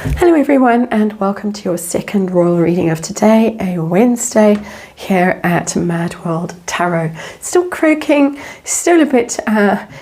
Hello everyone, and welcome to your second royal reading of today, a Wednesday here at MadWorldTarot. Still croaking, still a bit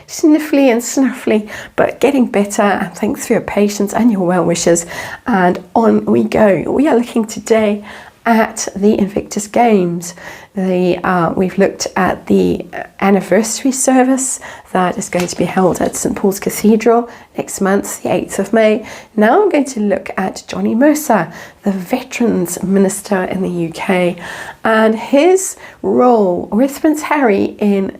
sniffly and snuffly, but getting better, and thanks for your patience and your well wishes. And on we go. We are looking today at the Invictus Games. We've looked at the anniversary service that is going to be held at St Paul's Cathedral next month, the 8th of May. Now I'm going to look at Johnny Mercer, the Veterans Minister in the UK, and his role with Prince Harry in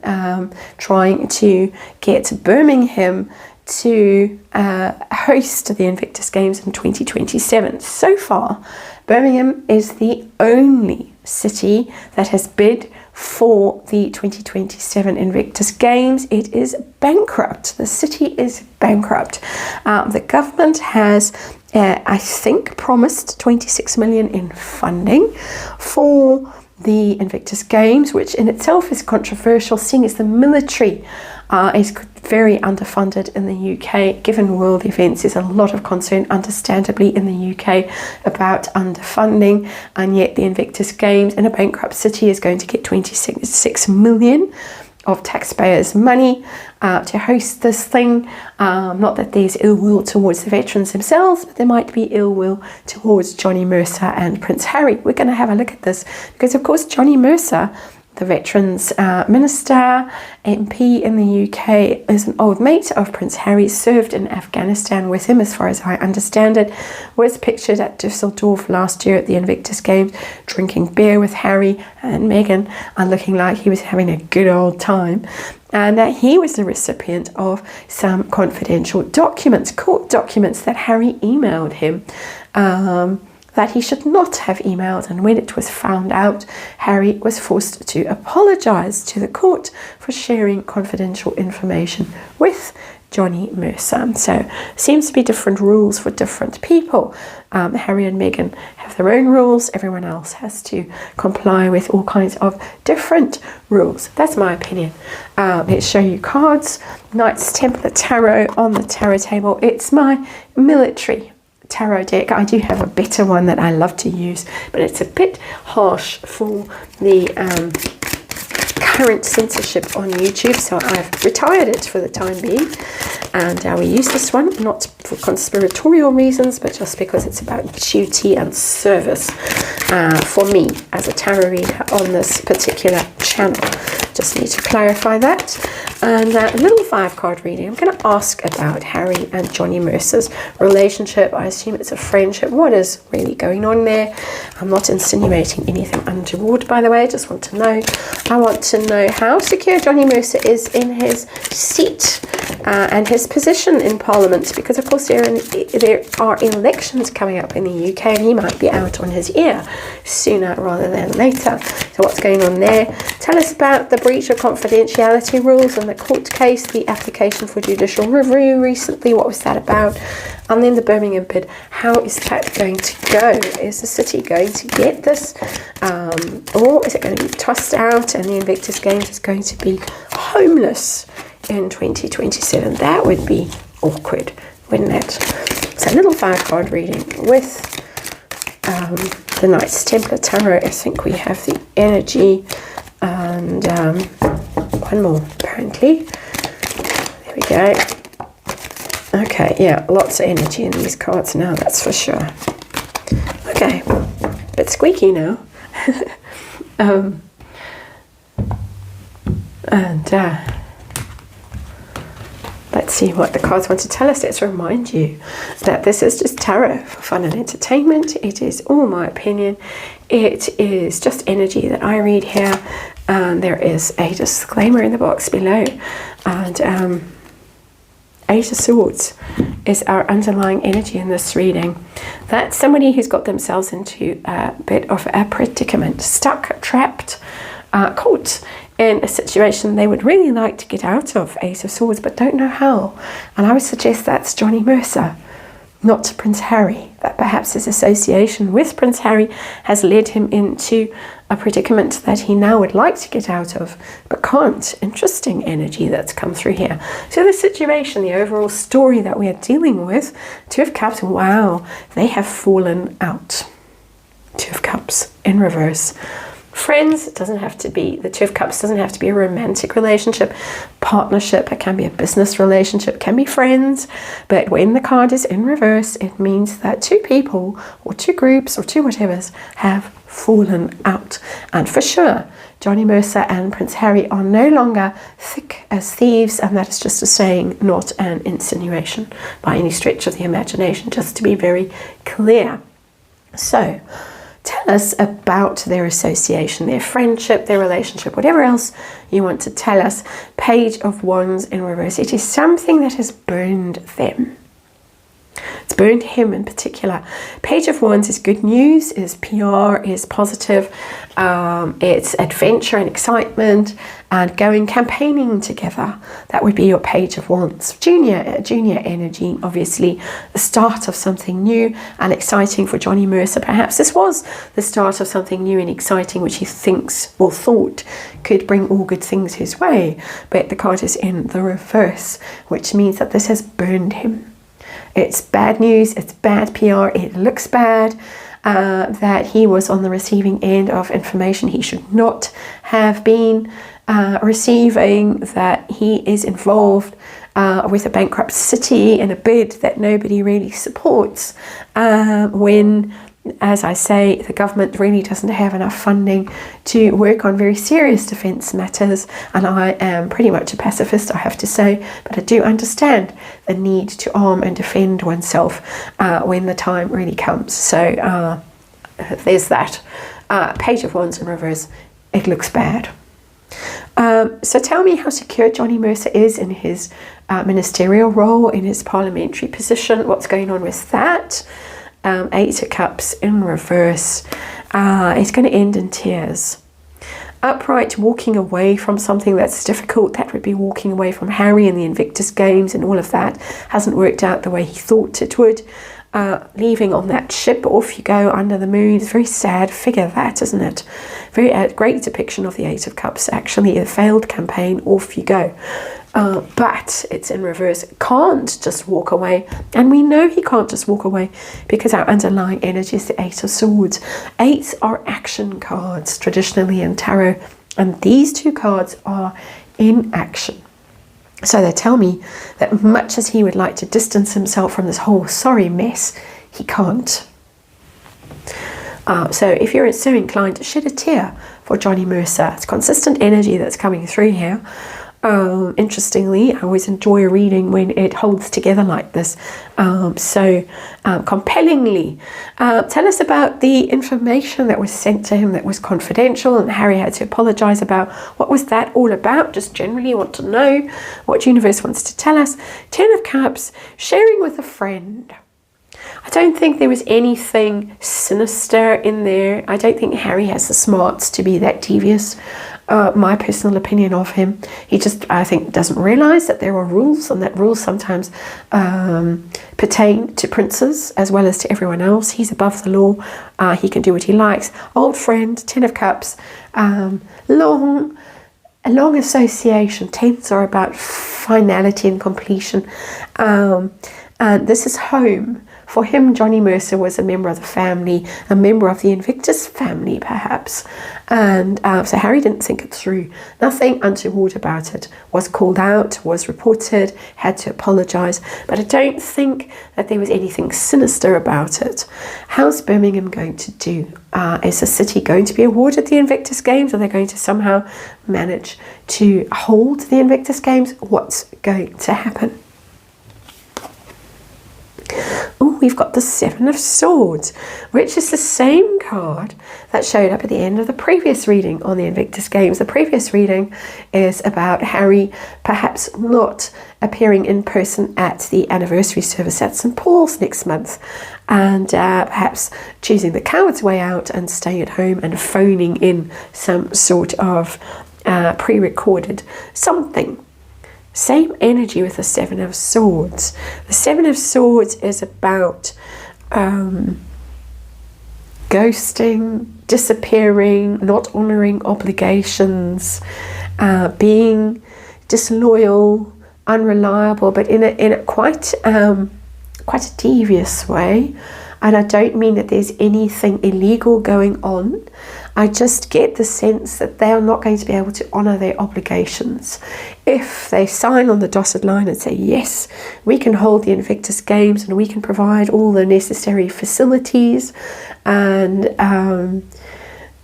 trying to get Birmingham to host the Invictus Games in 2027. So far, Birmingham is the only city that has bid for the 2027 Invictus Games. It is bankrupt. The city is bankrupt. The government has, I think, promised 26 million in funding for the Invictus Games, which in itself is controversial, seeing as the military is very underfunded in the UK. Given world events, there's a lot of concern, understandably, in the UK about underfunding, and yet the Invictus Games in a bankrupt city is going to get 26 million of taxpayers' money to host this thing. Not that there's ill will towards the veterans themselves, but there might be ill will towards Johnny Mercer and Prince Harry. We're going to have a look at this because, of course, Johnny Mercer, the Veterans Minister, MP in the UK, is an old mate of Prince Harry, served in Afghanistan with him, as far as I understand it, was pictured at Dusseldorf last year at the Invictus Games, drinking beer with Harry and Meghan and looking like he was having a good old time. And he was the recipient of some confidential documents, court documents that Harry emailed him, that he should not have emailed, and when it was found out, Harry was forced to apologise to the court for sharing confidential information with Johnny Mercer. So seems to be different rules for different people. Harry and Meghan have their own rules. Everyone else has to comply with all kinds of different rules. That's my opinion. Let's show you cards. Knights Templar Tarot on the tarot table. It's my military tarot deck. I do have a better one that I love to use, but it's a bit harsh for the current censorship on YouTube, so I've retired it for the time being, and we use this one not for conspiratorial reasons, but just because it's about duty and service for me as a tarot reader on this particular channel. Just need to clarify that. And a little 5-card reading. I'm going to ask about Harry and Johnny Mercer's relationship. I assume it's a friendship. What is really going on there? I'm not insinuating anything untoward, by the way. I just want to know. I want to know how secure Johnny Mercer is in his seat and his position in Parliament, because of course there are elections coming up in the UK, and he might be out on his ear sooner rather than later. So what's going on there? Tell us about the breach of confidentiality rules and the court case, the application for judicial review recently. What was that about? And then the Birmingham bid. How is that going to go? Is the city going to get this? Or is it going to be tossed out and the Invictus Games is going to be homeless in 2027? That would be awkward, wouldn't it? So a little 5-card reading with the Knights Templar Tarot. I think we have the energy and one more apparently. There we go. Okay, yeah, lots of energy in these cards now, that's for sure. Okay, a bit squeaky now. Let's see what the cards want to tell us. Let's remind you that this is just tarot for fun and entertainment. It is all my opinion. It is just energy that I read here. And there is a disclaimer in the box below. And Eight of Swords is our underlying energy in this reading. That's somebody who's got themselves into a bit of a predicament, stuck, trapped, caught in a situation they would really like to get out of, Ace of Swords, but don't know how. And I would suggest that's Johnny Mercer. not Prince Harry, that perhaps his association with Prince Harry has led him into a predicament that he now would like to get out of, but can't. Interesting energy that's come through here. So the situation, the overall story that we are dealing with, Two of Cups, wow, they have fallen out. Two of Cups in reverse. Friends, it doesn't have to be, the Two of Cups doesn't have to be a romantic relationship, partnership, it can be a business relationship, it can be friends, but when the card is in reverse, it means that two people, or two groups, or two whatevers have fallen out. And for sure, Johnny Mercer and Prince Harry are no longer thick as thieves, and that is just a saying, not an insinuation by any stretch of the imagination, just to be very clear. So, tell us about their association, their friendship, their relationship, whatever else you want to tell us. Page of Wands in reverse. It is something that has burned them. It's burned him in particular. Page of Wands is good news, is PR, is positive. It's adventure and excitement and going campaigning together. That would be your Page of Wands. Junior energy, obviously the start of something new and exciting for Johnny Mercer. Perhaps this was the start of something new and exciting which he thinks or thought could bring all good things his way. But the card is in the reverse, which means that this has burned him. It's bad news, it's bad PR, it looks bad, that he was on the receiving end of information he should not have been receiving, that he is involved with a bankrupt city in a bid that nobody really supports, when, as I say, the government really doesn't have enough funding to work on very serious defence matters. And I am pretty much a pacifist, I have to say, but I do understand the need to arm and defend oneself when the time really comes. So there's that. Page of Wands in reverse, it looks bad. So tell me how secure Johnny Mercer is in his ministerial role, in his parliamentary position. What's going on with that? Eight of Cups in reverse. It's going to end in tears. Upright, walking away from something that's difficult. That would be walking away from Harry and the Invictus Games, and all of that hasn't worked out the way he thought it would. Leaving on that ship, off you go under the moon. It's a very sad figure, that, isn't it? Very great depiction of the Eight of Cups, actually. A failed campaign, off you go. But it's in reverse. Can't just walk away, and we know he can't just walk away because our underlying energy is the Eight of Swords. Eights are action cards traditionally in tarot, and these two cards are in action. So they tell me that much as he would like to distance himself from this whole sorry mess, he can't. So if you're so inclined to shed a tear for Johnny Mercer, it's consistent energy that's coming through here. Interestingly, I always enjoy a reading when it holds together like this. Compellingly, tell us about the information that was sent to him that was confidential and Harry had to apologize about. What was that all about? Just generally want to know what universe wants to tell us. Ten of Cups, sharing with a friend. I don't think there was anything sinister in there. I don't think Harry has the smarts to be that devious. My personal opinion of him, he just, I think, doesn't realise that there are rules, and that rules sometimes pertain to princes as well as to everyone else. He's above the law. He can do what he likes. Old friend, Ten of Cups, a long association. Tens are about finality and completion. And this is home. For him, Johnny Mercer was a member of the family, a member of the Invictus family, perhaps. And so Harry didn't think it through. Nothing untoward about it. Was called out, was reported, had to apologise. But I don't think that there was anything sinister about it. How's Birmingham going to do? Is the city going to be awarded the Invictus Games? Are they going to somehow manage to hold the Invictus Games? What's going to happen? Oh, we've got the Seven of Swords, which is the same card that showed up at the end of the previous reading on the Invictus Games. The previous reading is about Harry perhaps not appearing in person at the anniversary service at St. Paul's next month, and perhaps choosing the coward's way out and staying at home and phoning in some sort of pre-recorded something Same energy with the Seven of Swords. The Seven of Swords is about ghosting, disappearing, not honouring obligations, being disloyal, unreliable, but in a quite a devious way. And I don't mean that there's anything illegal going on. I just get the sense that they are not going to be able to honour their obligations. If they sign on the dotted line and say, yes, we can hold the Invictus Games and we can provide all the necessary facilities, and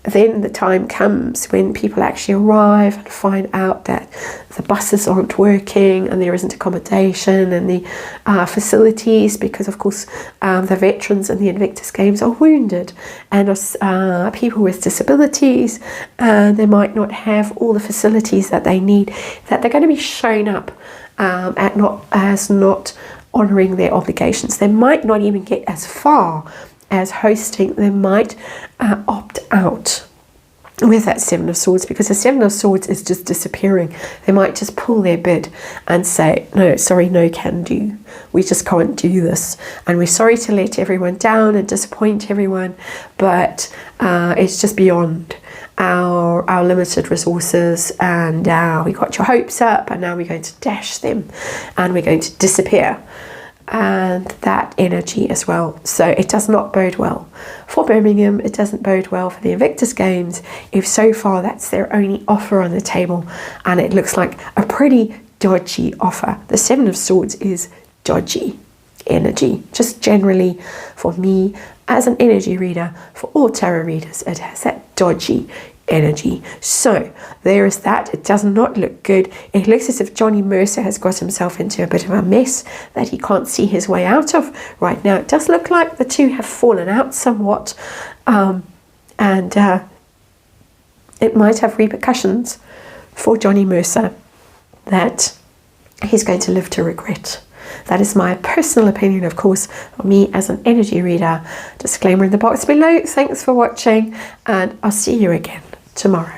then the time comes when people actually arrive and find out that the buses aren't working and there isn't accommodation and the facilities, because of course the veterans in the Invictus Games are wounded and are people with disabilities, and they might not have all the facilities that they need, that they're going to be shown up as not honouring their obligations. They might not even get as far as hosting. They might opt out with that Seven of Swords, because the Seven of Swords is just disappearing. They might just pull their bid and say, no, sorry, no can do. We just can't do this. And we're sorry to let everyone down and disappoint everyone, but it's just beyond our limited resources, and we got your hopes up and now we're going to dash them and we're going to disappear. And that energy as well. So it does not bode well for Birmingham. It doesn't bode well for the Invictus Games if so far that's their only offer on the table, and it looks like a pretty dodgy offer. The Seven of Swords is dodgy energy, just generally for me as an energy reader. For all tarot readers, it has that dodgy energy. So there is that. It does not look good. It looks as if Johnny Mercer has got himself into a bit of a mess that he can't see his way out of right now. It does look like the two have fallen out somewhat, and it might have repercussions for Johnny Mercer that he's going to live to regret. That is my personal opinion, of course, for me as an energy reader. Disclaimer in the box below. Thanks for watching, and I'll see you again tomorrow.